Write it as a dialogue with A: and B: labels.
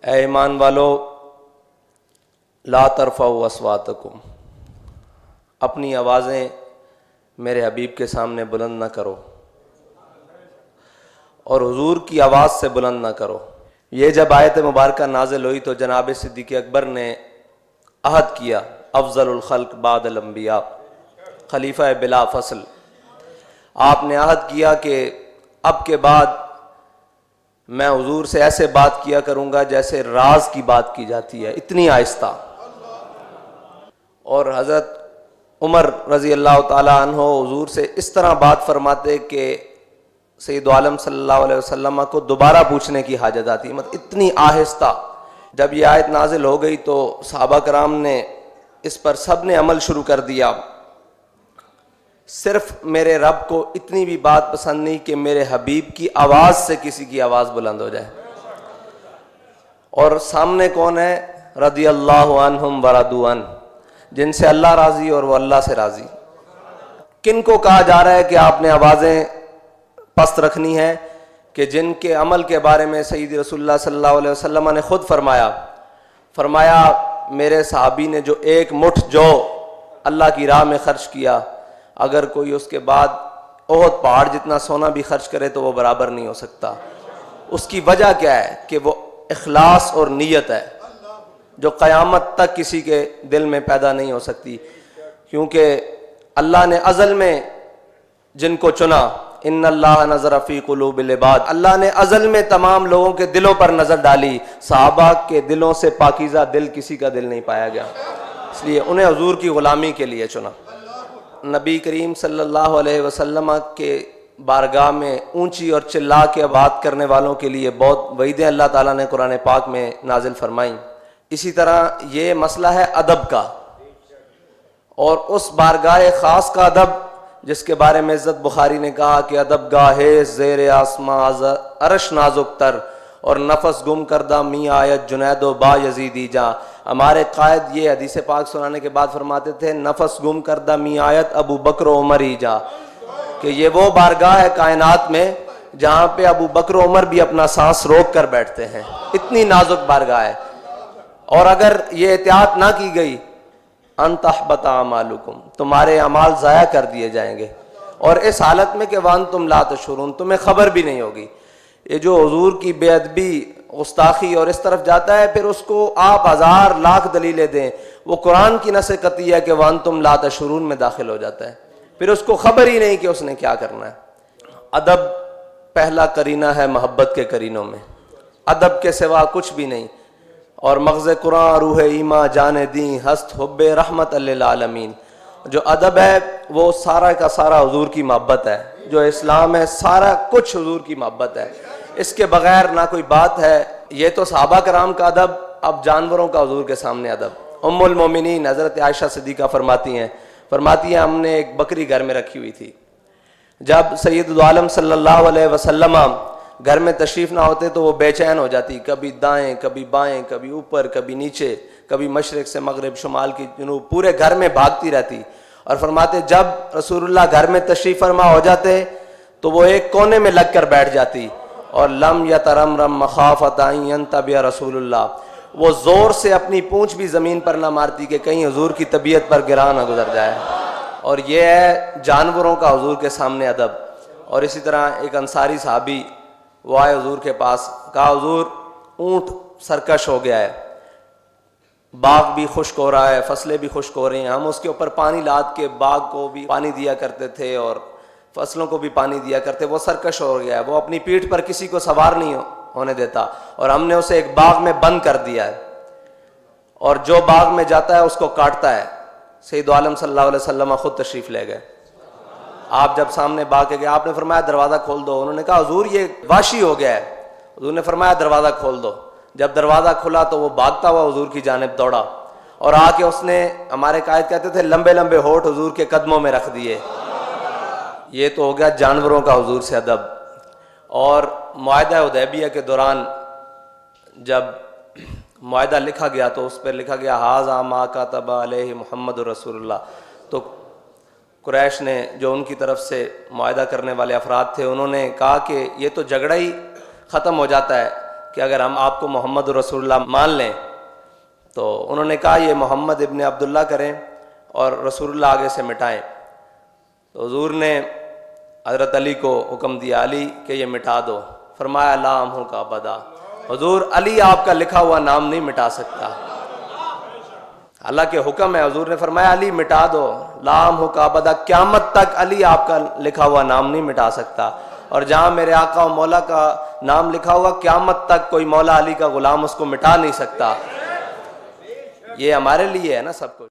A: اے ایمان والو لا ترفعوا اصواتکم، اپنی آوازیں میرے حبیب کے سامنے بلند نہ کرو اور حضور کی آواز سے بلند نہ کرو۔ یہ جب آیت مبارکہ نازل ہوئی تو جناب صدیق اکبر نے عہد کیا، افضل الخلق بعد الانبیاء، خلیفہ بلا فصل، آپ نے عہد کیا کہ اب کے بعد میں حضور سے ایسے بات کیا کروں گا جیسے راز کی بات کی جاتی ہے، اتنی آہستہ۔ اور حضرت عمر رضی اللہ تعالی عنہ حضور سے اس طرح بات فرماتے کہ سید عالم صلی اللہ علیہ وسلم کو دوبارہ پوچھنے کی حاجت آتی، مطلب اتنی آہستہ۔ جب یہ آیت نازل ہو گئی تو صحابہ کرام نے اس پر سب نے عمل شروع کر دیا۔ صرف میرے رب کو اتنی بھی بات پسند نہیں کہ میرے حبیب کی آواز سے کسی کی آواز بلند ہو جائے۔ اور سامنے کون ہے؟ رضی اللہ عنہم ورضوا عنہ، جن سے اللہ راضی اور وہ اللہ سے راضی۔ کن کو کہا جا رہا ہے کہ آپ نے آوازیں پست رکھنی ہے؟ کہ جن کے عمل کے بارے میں سید رسول اللہ صلی اللہ علیہ وسلم نے خود فرمایا میرے صحابی نے جو ایک مٹھ جو اللہ کی راہ میں خرچ کیا، اگر کوئی اس کے بعد احد پہاڑ جتنا سونا بھی خرچ کرے تو وہ برابر نہیں ہو سکتا۔ اس کی وجہ کیا ہے؟ کہ وہ اخلاص اور نیت ہے جو قیامت تک کسی کے دل میں پیدا نہیں ہو سکتی، کیونکہ اللہ نے ازل میں جن کو چنا، ان اللہ نظر فی قلوب العباد، اللہ نے ازل میں تمام لوگوں کے دلوں پر نظر ڈالی، صحابہ کے دلوں سے پاکیزہ دل کسی کا دل نہیں پایا گیا، اس لیے انہیں حضور کی غلامی کے لیے چنا۔ نبی کریم صلی اللہ علیہ وسلم کے بارگاہ میں اونچی اور چلا کے بات کرنے والوں کے لیے بہت وعیدیں اللہ تعالیٰ نے قرآن پاک میں نازل فرمائیں۔ اسی طرح یہ مسئلہ ہے ادب کا، اور اس بارگاہ خاص کا ادب جس کے بارے میں عزت بخاری نے کہا کہ ادب گاہے زیر آسماں عرش نازک تر، اور نفس گم کردہ می آیت جنید و با یزیدی جا۔ ہمارے قائد یہ حدیث پاک سنانے کے بعد فرماتے تھے نفس گم کردہ می آیت ابو بکر و عمر ہی جا، کہ یہ وہ بارگاہ ہے کائنات میں جہاں پہ ابو بکر و عمر بھی اپنا سانس روک کر بیٹھتے ہیں، اتنی نازک بارگاہ ہے۔ اور اگر یہ احتیاط نہ کی گئی ان تحبط اعمالکم، تمہارے اعمال ضائع کر دیے جائیں گے، اور اس حالت میں کہ وانتم لا تشعرون، تمہیں خبر بھی نہیں ہوگی۔ یہ جو حضور کی بے ادبی، گستاخی اور اس طرف جاتا ہے، پھر اس کو آپ ہزار لاکھ دلیلیں دیں، وہ قرآن کی نص قطعی ہے کہ وانتم لا تشعرون میں داخل ہو جاتا ہے، پھر اس کو خبر ہی نہیں کہ اس نے کیا کرنا ہے۔ ادب پہلا کرینہ ہے محبت کے کرینوں میں، ادب کے سوا کچھ بھی نہیں۔ اور مغز قرآن روح ایماں جان دیں ہست حب رحمت للعالمین، جو ادب ہے وہ سارا کا سارا حضور کی محبت ہے، جو اسلام ہے سارا کچھ حضور کی محبت ہے، اس کے بغیر نہ کوئی بات ہے۔ یہ تو صحابہ کرام کا ادب، اب جانوروں کا حضور کے سامنے ادب۔ ام المومنین حضرت عائشہ صدیقہ فرماتی ہیں ہم نے ایک بکری گھر میں رکھی ہوئی تھی، جب سید عالم صلی اللہ علیہ وسلم گھر میں تشریف نہ ہوتے تو وہ بے چین ہو جاتی، کبھی دائیں کبھی بائیں، کبھی اوپر کبھی نیچے، کبھی مشرق سے مغرب، شمال کی جنوب، پورے گھر میں بھاگتی رہتی۔ اور فرماتے جب رسول اللہ گھر میں تشریف فرما ہو جاتے تو وہ ایک کونے میں لگ کر بیٹھ جاتی، اور لم یترمرم مخافۃ ان ینتبہ رسول اللہ، وہ زور سے اپنی پونچھ بھی زمین پر نہ مارتی کہ کہیں حضور کی طبیعت پر گراں نہ گزر جائے۔ اور یہ ہے جانوروں کا حضور کے سامنے ادب۔ اور اسی طرح ایک انصاری صحابی وہ آئے حضور کے پاس، کہا حضور اونٹ سرکش ہو گیا ہے، باغ بھی خشک ہو رہا ہے، فصلیں بھی خشک ہو رہی ہیں، ہم اس کے اوپر پانی لاد کے باغ کو بھی پانی دیا کرتے تھے اور فصلوں کو بھی پانی دیا کرتے، وہ سرکش ہو گیا ہے، وہ اپنی پیٹھ پر کسی کو سوار نہیں ہونے دیتا، اور ہم نے اسے ایک باغ میں بند کر دیا ہے، اور جو باغ میں جاتا ہے اس کو کاٹتا ہے۔ سید عالم صلی اللہ علیہ وسلم خود تشریف لے گئے، آپ جب سامنے باغ کے گئے، آپ نے فرمایا دروازہ کھول دو، انہوں نے کہا حضور یہ وحشی ہو گیا ہے، حضور نے فرمایا دروازہ کھول دو۔ جب دروازہ کھلا تو وہ بھاگتا ہوا حضور کی جانب دوڑا، اور آ کے اس نے، ہمارے قائد کہتے تھے لمبے لمبے ہونٹ حضور کے قدموں میں رکھ دیے۔ یہ تو ہو گیا جانوروں کا حضور سے ادب۔ اور معاہدہ حدیبیہ کے دوران جب معاہدہ لکھا گیا تو اس پر لکھا گیا ھذا ما کتب علیہ محمد رسول اللہ، تو قریش نے جو ان کی طرف سے معاہدہ کرنے والے افراد تھے انہوں نے کہا کہ یہ تو جھگڑا ہی ختم ہو جاتا ہے کہ اگر ہم آپ کو محمد رسول اللہ مان لیں، تو انہوں نے کہا یہ محمد ابن عبداللہ کریں اور رسول اللہ آگے سے مٹائیں۔ تو حضور نے حضرت علی کو حکم دیا، علی کہ یہ مٹا دو۔ فرمایا لا امحو کا ابدا، حضور علی آپ کا لکھا ہوا نام نہیں مٹا سکتا۔ اللہ کے حکم ہے، حضور نے فرمایا علی مٹا دو، لا امحو کا ابدا، قیامت تک علی آپ کا لکھا ہوا نام نہیں مٹا سکتا۔ اور جہاں میرے آقا و مولا کا نام لکھا ہوگا قیامت تک کوئی مولا علی کا غلام اس کو مٹا نہیں سکتا۔ یہ ہمارے لیے ہے نا سب کچھ۔